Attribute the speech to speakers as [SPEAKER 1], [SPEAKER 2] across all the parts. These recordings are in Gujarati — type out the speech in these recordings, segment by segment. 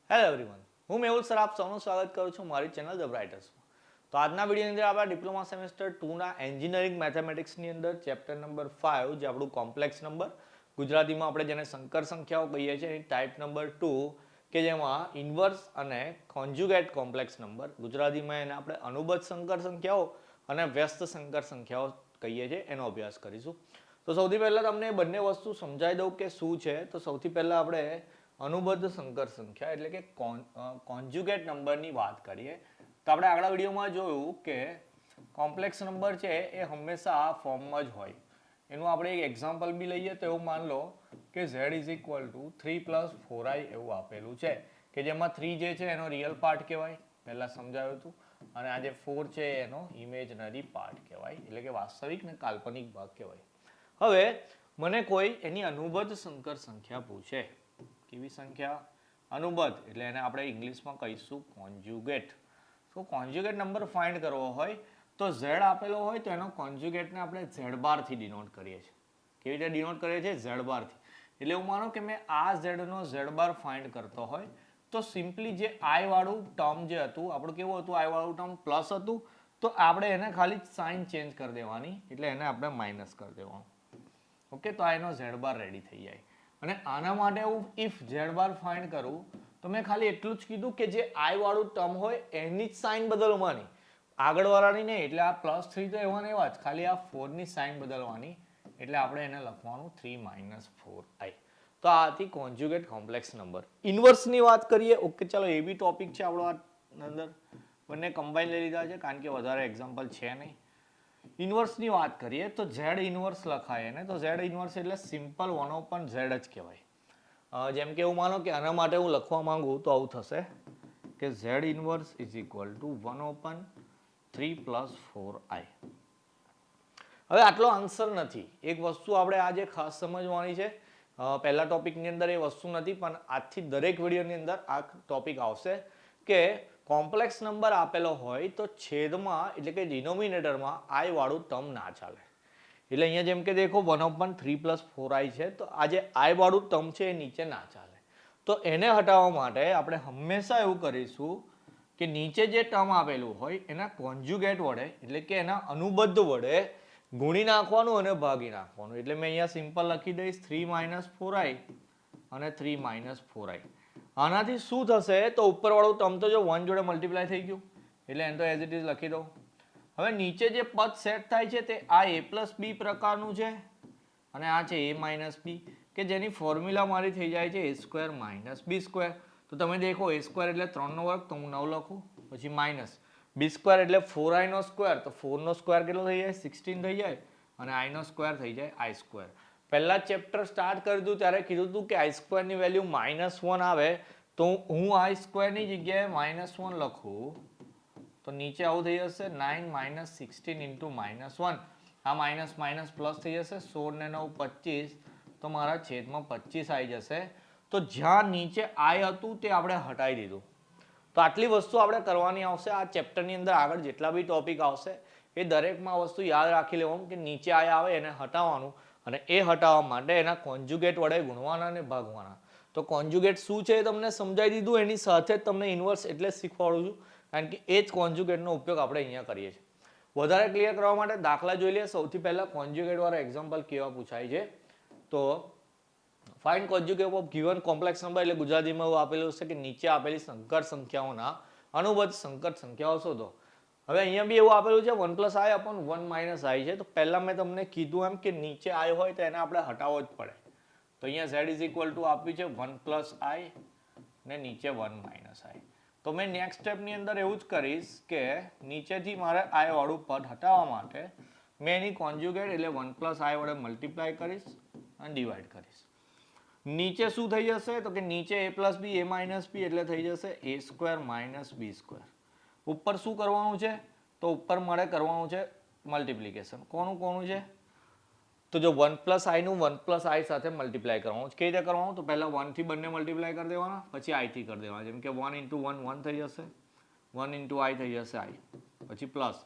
[SPEAKER 1] હેલો એવરીવન, હું મેહુલ સર આપ સૌનું સ્વાગત કરું છું મારી ચેનલ ધ બ્રાઇટર્સમાં. તો આજના વિડીયોની અંદર આપણે ડિપ્લોમા સેમેસ્ટર 2ના એન્જિનિયરિંગ મેથેમેટિક્સની અંદર ચેપ્ટર નંબર 5 જે આપણું કોમ્પ્લેક્સ નંબર ગુજરાતીમાં આપણે જેને સંકર સંખ્યાઓ કહીએ છીએ એની ટાઈપ નંબર 2 કે જેમાં ઇન્વર્સ અને કોન્જ્યુગેટ કોમ્પ્લેક્સ નંબર ગુજરાતીમાં એને આપણે અનુબદ્ધ સંકર સંખ્યાઓ અને વ્યસ્ત સંકર સંખ્યાઓ કહીએ છીએ એનો અભ્યાસ કરીશું. તો સૌથી પહેલાં તમને બંને વસ્તુ સમજાવી દઉં કે શું છે. તો સૌથી પહેલાં આપણે અનુબદ્ધ સંકર સંખ્યા એટલે કે કોન્જ્યુગેટ નંબરની વાત કરીએ. તો આપણે આગલા વિડીયોમાં જોયું કે કોમ્પ્લેક્સ નંબર છે એ હંમેશા આ ફોર્મમાં જ હોય. એનું આપણે એક એક્ઝામ્પલ બી લઈએ તો એવું માન લો કે z is equal to 3 + 4i એવું આપેલું છે કે જેમાં 3 જે છે એનો રિયલ પાર્ટ કહેવાય, પહેલાં સમજાવ્યું હતું, અને આ જે 4 છે એનો ઇમેજનરી પાર્ટ કહેવાય એટલે કે વાસ્તવિક ને કાલ્પનિક ભાગ કહેવાય. હવે મને કોઈ એની અનુબદ્ધ સંકર સંખ્યા પૂછે, કેવી સંખ્યા? અનુબદ્ધ, એટલે એને આપણે ઇંગ્લિશમાં કહીશું કોન્જ્યુગેટ. તો કોન્જ્યુગેટ નંબર ફાઇન્ડ કરવો હોય તો z આપેલો હોય તો એનો કોન્જ્યુગેટને આપણે z બારથી ડિનોટ કરીએ છીએ. કેવી રીતે ડિનોટ કરીએ છીએ? z બારથી. એટલે એવું માનો કે મેં આ z નો z બાર ફાઇન્ડ કરતો હોય તો સિમ્પલી જે i વાળું ટર્મ જે હતું આપણું કેવું હતું? i વાળું ટર્મ પ્લસ હતું, તો આપણે એને ખાલી સાઇન ચેન્જ કરી દેવાની, એટલે એને આપણે માઇનસ કરી દેવાનું. ઓકે, તો આ એનો z બાર રેડી થઈ જાય. અને આના માટે હું ઇફ z બાર ફાઇન્ડ કરું તો મેં ખાલી એટલું જ કીધું કે જે i વાળું ટર્મ હોય એની જ સાઇન બદલવાની, આગળવાળાની નહીં. એટલે આ +3 તો એવા ને એવા જ, ખાલી આ 4 ની સાઇન બદલવાની, એટલે આપણે એને લખવાનું 3 - 4i. તો આ હતી કોન્જ્યુગેટ કોમ્પ્લેક્સ નંબર. ઇન્વર્સની વાત કરીએ. ઓકે, ચાલો એ બી ટોપિક છે આપણો અંદર, બંને કમ્બાઈન લઈ લીધા છે કારણ કે વધારે એક્ઝામ્પલ છે નહીં. ઇન્વર્સની વાત કરીએ તો z ઇન્વર્સ લખાય ને, તો z ઇન્વર્સ એટલે સિમ્પલ 1/z જ કહેવાય. જેમ કે એવું માનો કે આના માટે હું લખવા માંગુ તો આવું થશે કે z inverse is equal to 1/3 + 4i. હવે આટલો આન્સર નથી. એક વસ્તુ આપણે આજે ખાસ સમજવાની છે. પહેલા ટોપિકની અંદર એ વસ્તુ નથી, પણ આજથી દરેક વિડીયોની અંદર આ ટોપિક આવશે કે કોમ્પ્લેક્સ નંબર આપેલો હોય તો છેદમાં એટલે કે ડિનોમિનેટરમાં i વાળું ટર્મ ના ચાલે. એટલે અહીંયા જેમ કે દેખો 1/3 + 4i છે, તો આ જે i વાળું ટર્મ છે એ નીચે ના ચાલે. તો એને હટાવવા માટે આપણે હંમેશા એવું કરીશું કે નીચે જે ટર્મ આપેલું હોય એના કોન્જ્યુગેટ વડે એટલે કે એના અનુબદ્ધ વડે ગુણી નાખવાનું અને ભાગી નાખવાનું. એટલે મેં અહીંયા સિમ્પલ લખી દઈશ 3 - 4i અને 3 - 4i. આનાથી શું થશે? તો ઉપરવાળું ટર્મ તો જો 1 જોડે મલ્ટીપ્લાય થઈ ગયું એટલે એને તો એઝ ઇટ ઇઝ લખી દઉં. હવે નીચે જે પદ સેટ થાય છે તે આ a + b પ્રકારનું છે અને આ છે a - b, કે જેની ફોર્મ્યુલા મારી થઈ જાય છે a² - b². તો તમે દેખો a² એટલે 3નો વર્ગ, તો હું 9 લખું, પછી માઇનસ b² એટલે 4i², તો 4નો સ્ક્વેર કેટલો થઈ જાય? 16 થઈ જાય, અને i² થઈ જાય i². પહેલા ચેપ્ટર સ્ટાર્ટ કરી દીધું ત્યારે કીધું હતું કે i² ની વેલ્યુ -1 આવે તો હું i² ની જગ્યાએ -1 લખું તો નીચે આવું થઈ જશે 9 - 16 × -1. આ માઇનસ માઇનસ પ્લસ થઈ જશે, 16 ને 9 25, તો મારા છેદમાં 25 આવી જશે. તો જ્યાં નીચે i હતું તે આપણે હટાવી દીધું. તો આટલી વસ્તુ આપણે કરવાની આવશે આ ચેપ્ટરની અંદર. આગળ જેટલા બી ટોપિક આવશે એ દરેકમાં વસ્તુ યાદ રાખી લેવાનું કે નીચે i આવે એને હટાવવાનું, અને એ હટાવવા માટે એના કોન્જ્યુગેટ વડે ગુણવાના અને ભાગવાના. તો કોન્જ્યુગેટ શું છે એ તમને સમજાવી દીધું, એની સાથે જ તમને ઇન્વર્સ એટલે શીખવાડું છું કારણ કે એ જ કોન્જ્યુગેટનો ઉપયોગ આપણે અહીંયા કરીએ છીએ. વધારે ક્લિયર કરવા માટે દાખલા જોઈ લઈએ. સૌથી પહેલા કોન્જ્યુગેટ વાળા એક્ઝામ્પલ કેવા પૂછાય છે. તો find conjugate of given complex number, એટલે ગુજરાતીમાં એવું આપેલું છે કે નીચે આપેલી સંકર સંખ્યાઓના અનુબદ્ધ સંકર સંખ્યાઓ શોધો. હવે અહીંયા બી એવું આપેલું છે 1 + i/1 - i છે. તો પહેલા મેં તમને કીધું એમ કે નીચે i હોય તો એને આપણે હટાવવો જ પડે. તો અહીંયા z ઇઝ ઇક્વલ ટુ આપ્યું છે 1 + i ને નીચે 1 - i. તો મેં નેક્સ્ટ સ્ટેપની અંદર એવું જ કરીશ કે નીચેથી મારે i વાળું પદ હટાવવા માટે મેં એની કોન્જ્યુગેટ એટલે 1 + i વડે મલ્ટીપ્લાય કરીશ અને ડિવાઈડ કરીશ. નીચે શું થઈ જશે? તો કે નીચે a + b a - b એટલે થઈ જશે a² - b². ઉપર શું કરવાનું છે? તો ઉપર મારે કરવાનું છે મલ્ટીપ્લિકેશન. કોનું છે? તો જો 1 + i નું 1 + i સાથે મલ્ટીપ્લાય કરવાનું. કેવી રીતે કરવાનું? તો પહેલા 1 થી બંને મલ્ટીપ્લાય કરી દેવાના, પછી i થી કરી દેવાના. જેમ કે 1 × 1 1 થઈ જશે, 1 × i થઈ જશે i, પછી પ્લસ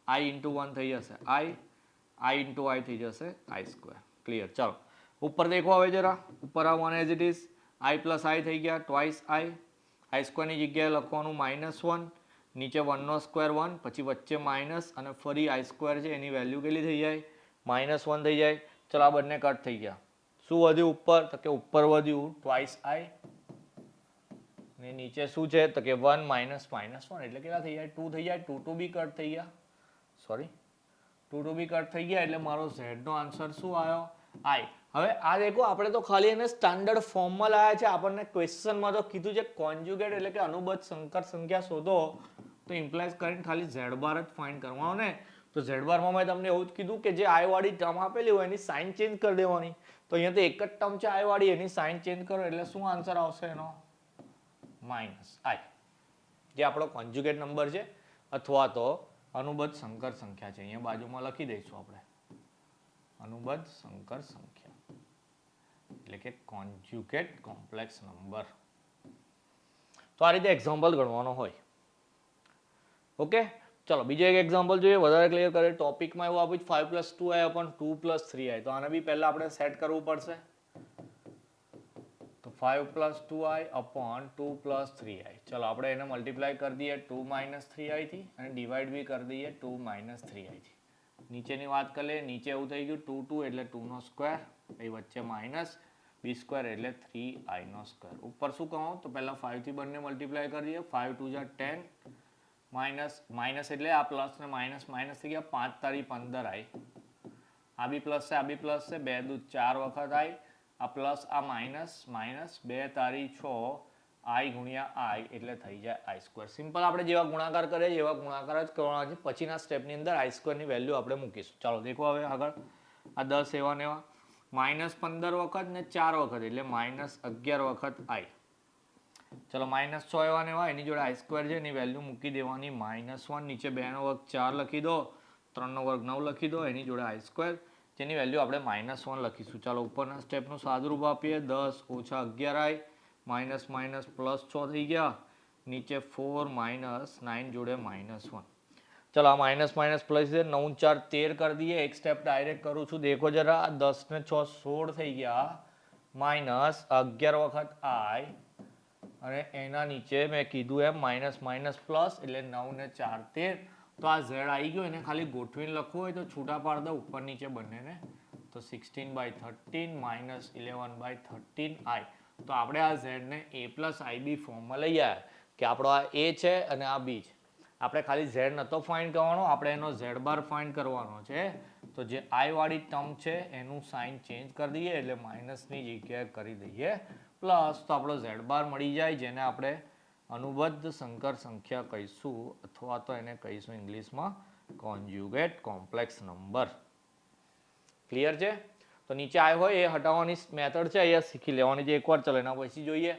[SPEAKER 1] i × 1 થઈ જશે i × i થઈ જશે i². ક્લિયર? ચાલો ઉપર દેખો. હવે જરા ઉપર આ 1 as it is i + i થઈ ગયા, ટ્વાઇસ i, આઈ સ્ક્વેરની જગ્યાએ લખવાનું -1, નીચે 1નો સ્ક્વેર 1, પછી વચ્ચે માઇનસ અને ફરી આઈ સ્ક્વેર છે એની વેલ્યુ કેટલી થઈ જાય? -1 થઈ જાય. ચલો આ બંને કટ થઈ ગયા. શું વધ્યું ઉપર? તો કે ઉપર વધ્યું ટ્વાઇસ આઈ, ને નીચે શું છે? તો કે 1 માઇનસ -1 એટલે કેટલા થઈ જાય? 2 થઈ જાય. 2 બી કટ થઈ ગયા, સોરી 2 બી કટ થઈ ગયા, એટલે મારો ઝેડ નો આન્સર શું આવ્યો? આઈ. હવે આ દેખો આપણે તો ખાલી એને સ્ટાન્ડર્ડ ફોર્મમાં લાયા છે. આપણને ક્વેશ્ચનમાં તો કીધું છે કોન્જ્યુગેટ એટલે કે અનુબદ્ધ સંકર સંખ્યા શોધો, તો ઇમ્પ્લાઇઝ કરીને ખાલી ઝેડ બાર જ ફાઇન્ડ કરવાનો ને. તો ઝેડ બારમાં મેં તમને એવું જ કીધું કે જે આઈ વાળી ટર્મ આપેલી હોય એની સાઇન ચેન્જ કરી દેવાની. તો અહીંયા તો એક જ ટર્મ છે આઈ વાળી, એની સાઇન ચેન્જ કરો એટલે શું આન્સર આવશે એનો? -i, જે આપણો કોન્જ્યુગેટ નંબર છે અથવા તો અનુબદ્ધ સંકર સંખ્યા છે. અહીંયા બાજુમાં લખી દઈશું આપણે અનુબદ્ધ સંકર સંખ્યા એટલે કે કોન્જ્યુગેટ કોમ્પ્લેક્સ નંબર. તો આ રીતે એક્ઝામ્પલ ગણવાનો હોય. ઓકે, ચલો બીજો એક એક્ઝામ્પલ જોઈએ, વધારે ક્લિયર કરે. ટોપિકમાં એવું આપ્યું 5 + 2i upon 2 + 3i. તો આને બી પહેલા આપણે સેટ કરવું પડશે. તો 5 + 2i upon 2 + 3i. ચલો આપણે એને મલ્ટીપ્લાય કરી દઈએ 2 - 3i થી અને ડિવાઈડ બી કરી દઈએ 2 - 3i થી. નીચેની વાત કરી લઈએ. નીચે એવું થઈ ગયું 2 2 એટલે 2 નો સ્ક્વેર, પછી વચ્ચે માઇનસ b સ્ક્વેર એટલે 3i નો સ્ક્વેર. ઉપર શું કહું? તો પહેલા 5 થી બંને મલ્ટીપ્લાય કરી દઈએ. 5 2 = 10, માઇનસ એટલે આ પ્લસ ને માઇનસ માઇનસ થઈ ગયા. 5 તારી 15i. આ બી પ્લસ છે, આ બી પ્લસ છે. 2 દૂ 4 વખત i, આ પ્લસ આ માઇનસ માઇનસ 2 તારી 6 i ગુણ્યા i એટલે થઈ જાય આઈ સ્ક્વેર. સિમ્પલ આપણે જેવા ગુણાકાર કરીએ એવા ગુણાકાર જ કરવાના છે. પછીના સ્ટેપની અંદર આઈ સ્ક્વેરની વેલ્યુ આપણે મૂકીશું. ચાલો દેખો હવે આગળ. આ 10 એવા ને એવા -15 વખત ને 4 વખત એટલે -11 વખત i. ચલો -6 એવા ને એવા, એની જોડે આઈ સ્ક્વેર છે એની વેલ્યુ મૂકી દેવાની -1. નીચે 2 નો વર્ગ 4 લખી દો, 3 નો વર્ગ 9 લખી દો, એની જોડે આઈ સ્ક્વેર જેની વેલ્યુ આપણે -1 લખીશું. ચાલો ઉપરના સ્ટેપનું સાદુરૂપ આપીએ. 10 - 11i માઇનસ માઇનસ +6 થઈ ગયા. નીચે 4 - 9 જોડે -1. ચલો આ માઇનસ માઇનસ પ્લસ છે. 9 4 13 કરી દઈએ. એક સ્ટેપ ડાયરેક્ટ કરું છું. દેખો જરા, 10 ને 6 16 થઈ ગયા. -11 વખત i અને એના નીચે મેં કીધું એમ માઇનસ માઇનસ પ્લસ એટલે 9 ને 4 13. તો આ ઝેડ આવી ગયો, એને ખાલી ગોઠવીને લખવું હોય તો છૂટા પાડ દો ઉપર નીચે બંનેને. તો 16/13 -11/13i. તો આપણે આ ઝેડને a + ib ફોર્મમાં લઈ આવ્યા કે આપણો આ a છે અને આ b છે. આપણે ખાલી ઝેડ નતો ફાઇન્ડ કરવાનો, આપણે એનો ઝેડ બાર ફાઇન્ડ કરવાનો છે. તો જે i વાળી ટર્મ છે એનું સાઇન ચેન્જ કરી દઈએ એટલે માઇનસની જગ્યાએ કરી દઈએ પ્લસ. તો આપણો ઝેડ બાર મળી જાય, જેને આપણે અનુબદ્ધ સંકર સંખ્યા કહીશું અથવા તો એને કહીશું ઇંગ્લિશમાં કોન્જ્યુગેટ કોમ્પ્લેક્સ નંબર. ક્લિયર છે? તો નીચે આવ્યો હોય એ હટાવવાની મેથડ છે, અહીંયા શીખી લેવાની છે એકવાર. ચલો એના પછી જોઈએ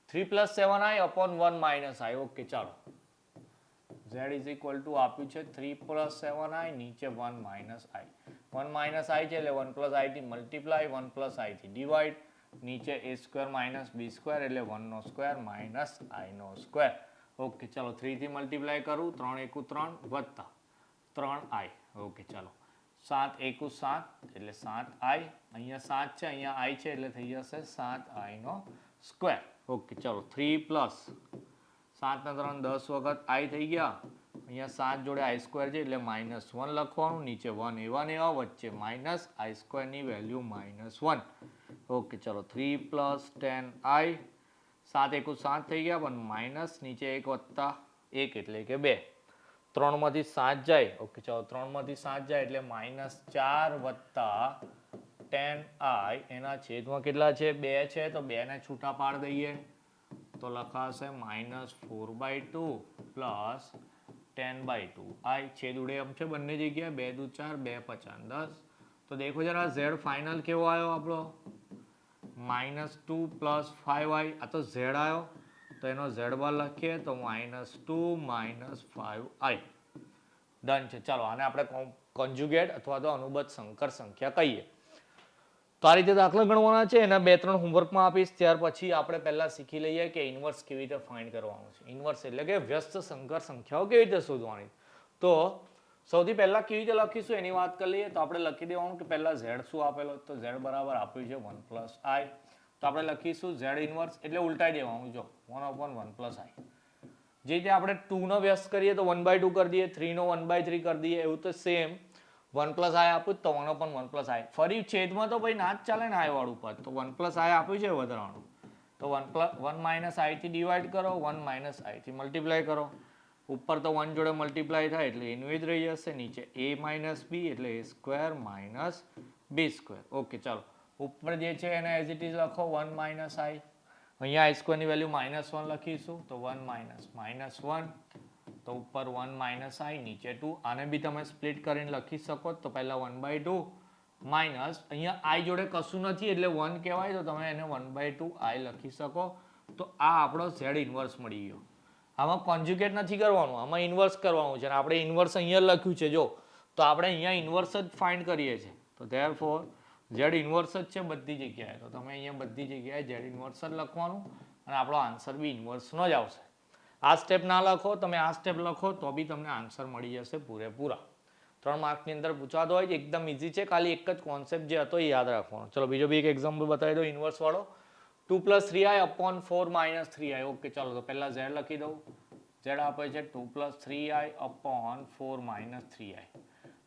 [SPEAKER 1] 3 + 7i upon 1 - i. ઓકે, ચાલો z = આપ્યું છે 3 + 7i, નીચે 1 - i. 1 - i છે એટલે 1 + i થી મલ્ટીપ્લાય, 1 + i થી ડિવાઈડ, નીચે a² - b² એટલે 1 નો સ્ક્વેર માઇનસ i નો સ્ક્વેર. ઓકે, ચલો 3 થી મલ્ટીપ્લાય કરું. 3 × 1 = 3 વત્તા 3i. ઓકે, ચાલો 7 × 1 = 7 એટલે 7i. અહીંયા 7 છે, અહીંયા i છે એટલે થઈ જશે 7i નો સ્ક્વેર. ઓકે, ચલો 3 + 7 ને 3 10 વખત i થઈ ગયા. અહીંયા 7 જોડે i સ્ક્વેર છે એટલે -1 લખવાનું. નીચે 1 એવા ને એવા, વચ્ચે માઇનસ i સ્ક્વેરની વેલ્યુ -1. ઓકે, ચલો 3 + 10i. 7 × 1 = 7 થઈ ગયા, પણ માઇનસ નીચે 1 વત્તા 1 એટલે કે 2. 3 માંથી 7 જાય. ઓકે, ચલો 3 માંથી 7 જાય એટલે -4 વત્તા 10i. એના છેદમાં કેટલા છે? 2 છે, તો 2 ને છૂટા પાડ દઈએ તો લખાશે -4/2 પ્લસ 10/2 i. છેદ ઉડે એમ છે બંને જગ્યાએ. 2 દૂ 4, 2 × 5 = 10. તો દેખો જરા ઝેડ ફાઇનલ કેવો આવ્યો આપણો? -2 + 5i. આ તો ઝેડ આવ્યો, તો એનો ઝેડ બાર લખીએ તો -2 - 5i. ડન છે. ચાલો આને આપણે કોન્જ્યુગેટ અથવા તો અનુબદ્ધ સંકર સંખ્યા કહીએ. તો આ રીતે દાખલા ગણવાના છે. એના 2-3 હોમવર્કમાં આપીશ. ત્યાર પછી આપણે પહેલા શીખી લઈએ કે ઇન્વર્સ કેવી રીતે ફાઇન્ડ કરવાનું છે. ઇન્વર્સ એટલે કે વ્યસ્ત સંકર સંખ્યાઓ કેવી રીતે શોધવાની. તો સૌથી પહેલા કેવી રીતે લખીશું એની વાત કરી લઈએ. તો આપણે લખી દેવાનું કે પહેલા z શું આપેલો? તો z બરાબર આપ્યું છે 1 + i. તો આપણે લખીશું ઝેડ ઇનવર્સ એટલે ઉલટાઈ દેવાનું. જો 1/1 + i. જે રીતે આપણે 2 નો વ્યસ્ત કરીએ તો 1/2 કરી દઈએ, 3 નો 1/3 કરી દઈએ, એવું તો સેમ 1 + i આપ્યું તો 1/1 + i. ફરી છેદમાં તો ભાઈ ના જ ચાલે ને i વાળું પદ, તો 1 + i આપ્યું છે વધારાનું, તો 1 - i થી ડિવાઈડ કરો, 1 - i થી મલ્ટીપ્લાય કરો. ઉપર તો 1 જોડે મલ્ટીપ્લાય થાય એટલે એનું જ રહી જશે, નીચે a - b એટલે a² - b². ઓકે ચાલો, ઉપર જે છે એને એઝ ઇટ ઇઝ લખો 1 - i. અહીંયા i² ની વેલ્યુ -1 લખીશું, તો 1 - -1, તો ઉપર 1 - i, નીચે 2. આને બી તમે સ્પ્લિટ કરીને લખી શકો, તો પહેલા 1/2 માઇનસ, અહીંયા i જોડે કશું નથી એટલે 1 કહેવાય, તો તમે એને 1/2 i લખી શકો. તો આ આપણો ઝેડ ઇનવર્સ મળી ગયો. આમાં કોન્જ્યુગેટ નથી કરવાનું, આમાં ઇન્વર્સ કરવાનું છે, અને આપણે ઇન્વર્સ અહીંયા લખ્યું છે જો, તો આપણે અહીંયા ઇન્વર્સ જ ફાઇન્ડ કરીએ છીએ. તો ધેરફોર ઝેડ ઇન્વર્સ જ છે બધી જગ્યાએ, તો તમે અહીંયા બધી જગ્યાએ ઝેડ ઇન્વર્સ જ લખવાનું, અને આપણો આન્સર બી ઇન્વર્સનો જ આવશે. આ સ્ટેપ ના લખો, તમે આ સ્ટેપ લખો તો બી તમને આન્સર મળી જશે પૂરેપૂરા. 3 માર્કની અંદર પૂછાતો હોય, એકદમ ઇઝી છે, ખાલી એક જ કોન્સેપ્ટ જે હતો એ યાદ રાખવાનો. ચલો બીજો બી એક એક્ઝામ્પલ બતાવી દો ઇન્વર્સ વાળો. 2 + 3i / 4 - 3i. ઓકે ચાલો, તો પહેલા ઝેડ લખી દઉં. ઝેડ આપે છે 2 + 3i / 4 - 3i.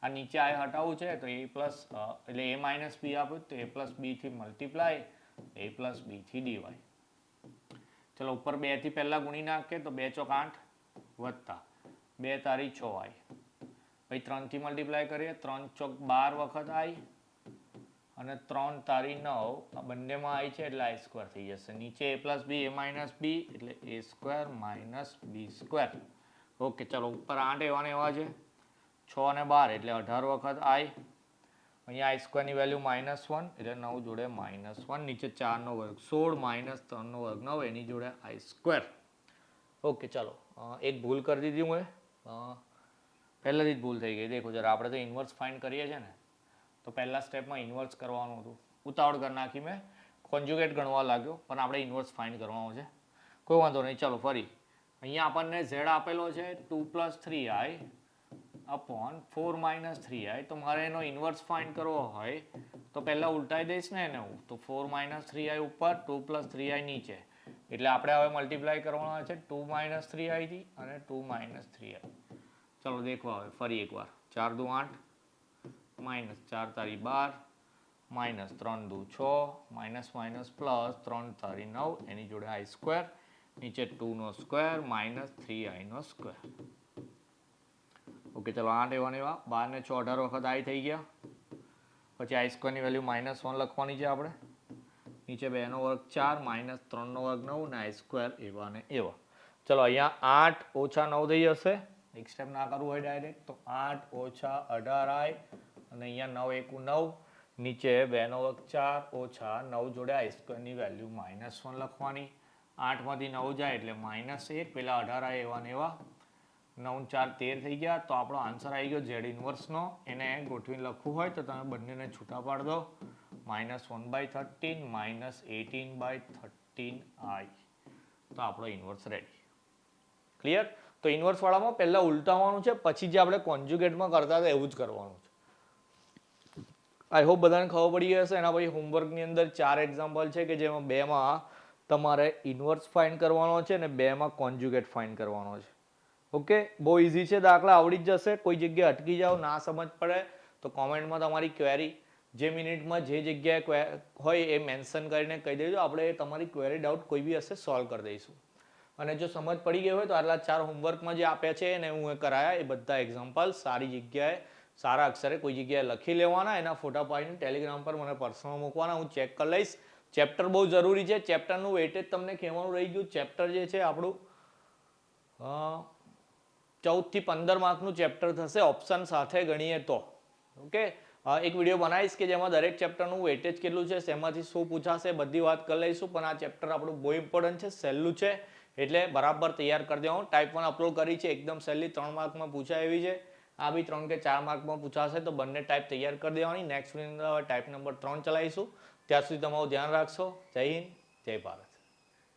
[SPEAKER 1] આ નીચે i હટાવવું છે, તો એટલે a - b આપ્યું, તો a + b થી મલ્ટીપ્લાય, a + b થી ડિવાઈડ. ચલો ઉપર 2 થી પહેલા ગુણી નાખીએ, તો 2 ચોક 8 વત્તા 2 તારી 6i. પછી 3 થી મલ્ટીપ્લાય કરીએ, 3 ચોક 12 વખત i, અને 3 તારી 9, આ બંનેમાં i છે એટલે i² થઈ જશે. નીચે a + b, a - b એટલે a² - b². ઓકે ચાલો, ઉપર 8 એવા ને એવા છે, 6 અને 12 એટલે 18 વખત i. અહીંયા i² ની વેલ્યુ -1 એટલે 9 જોડે -1, નીચે 4 નો વર્ગ 16 - 3 નો વર્ગ 9, એની જોડે i². ઓકે ચાલો, એક ભૂલ કરી દીધી હું, પહેલાથી જ ભૂલ થઈ ગઈ. દેખો જરા, આપણે તો ઇન્વર્સ ફાઇન્ડ કરીએ છીએ ને, તો પહેલા સ્ટેપમાં ઇન્વર્સ કરવાનું હતું, ઉતાવળ કરી નાખી મેં, કોન્જ્યુગેટ ગણવા લાગ્યો, પણ આપણે ઇન્વર્સ ફાઇન્ડ કરવાનું છે. કોઈ વાંધો નહીં, ચાલો ફરી. અહીંયા આપણને ઝેડ આપેલો છે 2 + 3i / 4 - 3i. તો મારે એનો ઇન્વર્સ ફાઇન્ડ કરવો હોય તો પહેલાં ઉલટાઈ દઈશ ને એને હું, તો 4 - 3i ઉપર, 2 + 3i નીચે, એટલે આપણે હવે મલ્ટીપ્લાય કરવાના છે 2 - 3i થી અને 2 - 3i. ચલો દેખો હવે ફરી એકવાર, 4 દુ 8, -4 તારી 12, -3 દુ 6, +3 તારી 9, એની જોડે i², નીચે 2 નો સ્ક્વેર -3i નો સ્ક્વેર. ઓકે ચલો, 8 એવા ને એવા, 12 ને 6 18 વખત i થઈ ગયા. પછી i² ની વેલ્યુ -1 લખવાની છે આપણે, નીચે 2 નો વર્ગ 4, -3 નો વર્ગ 9, ને i² એવા ને એવા. ચલો અહીંયા 8 - 9 થઈ જશે. એક સ્ટેપ ના કરવું હોય ડાયરેક્ટ, તો 8 - 18i, અને અહીંયા 9 × 9, નીચે 2 નો વર્ગ 4, - 9 જોડે i² ની વેલ્યુ -1 લખવાની. 8 માંથી 9 જાય એટલે -1, પેલા 18i એવા ને એવા, 9 × 4 13 થઈ ગયા. તો આપણો આન્સર આવી ગયો ઝેડ ઇન્વર્સનો. એને ગોઠવીને લખવું હોય તો તમે બંનેને છૂટા પાડ દો, -1/13 -18/13i. તો આપણો ઇન્વર્સ રેડી. ક્લિયર? તો ઇન્વર્સ વાળામાં પહેલા ઉલટાવવાનું છે, પછી જે આપણે કોન્જ્યુગેટમાં કરતા હતા એવું જ કરવાનું છે. આઈ હોપ બધાને ખબર પડી ગઈ હશે. એના પછી હોમવર્કની અંદર 4 એક્ઝામ્પલ છે કે જેમાં 2માં તમારે ઇન્વર્સ ફાઇન્ડ કરવાનો છે અને 2માં કોન્જ્યુગેટ ફાઇન્ડ કરવાનો છે. ઓકે, બહુ ઇઝી છે, દાખલા આવડી જ જશે. કોઈ જગ્યાએ અટકી જાઓ, ના સમજ પડે તો કોમેન્ટમાં તમારી ક્વેરી જે મિનિટમાં જે જગ્યાએ હોય એ મેન્શન કરીને કહી દેજો, આપણે તમારી ક્વેરી ડાઉટ કોઈ બી હશે સોલ્વ કરી દઈશું. અને જો સમજ પડી ગઈ હોય તો આટલા 4 હોમવર્કમાં જે આપ્યા છે અને હું કરાયા એ બધા એક્ઝામ્પલ સારી જગ્યાએ સારા અક્ષરે કોઈ જગ્યાએ લખી લેવાના, એના ફોટા પાડીને ટેલિગ્રામ પર મને પર્સનલ મૂકવાના, હું ચેક કરી લઈશ. ચેપ્ટર બહુ જરૂરી છે, ચેપ્ટરનું વેટેજ તમને કહેવાનું રહી ગયું. ચેપ્ટર જે છે આપણું 14 થી 15 માર્કનું ચેપ્ટર થશે ઓપ્શન સાથે ગણીએ તો. ઓકે, એક વિડીયો બનાવીશ કે જેમાં દરેક ચેપ્ટરનું વેટેજ કેટલું છે, શેમાંથી શું પૂછાશે, બધી વાત કરી લઈશું. પણ આ ચેપ્ટર આપણું બહુ ઇમ્પોર્ટન્ટ છે, સહેલું છે, એટલે બરાબર તૈયાર કરી દેવાનું. ટાઈપ 1 અપલોડ કરી છે, એકદમ સહેલી, 3 માર્કમાં પૂછાય એવી છે. આ બી 3 કે 4 માર્કમાં પૂછાશે, તો બંને ટાઈપ તૈયાર કરી દેવાની. નેક્સ્ટ વિડીયોની અંદર ટાઈપ નંબર 3 ચલાવીશું. ત્યાં સુધી તમારું ધ્યાન રાખશો. જય હિન્દ, જય ભારત.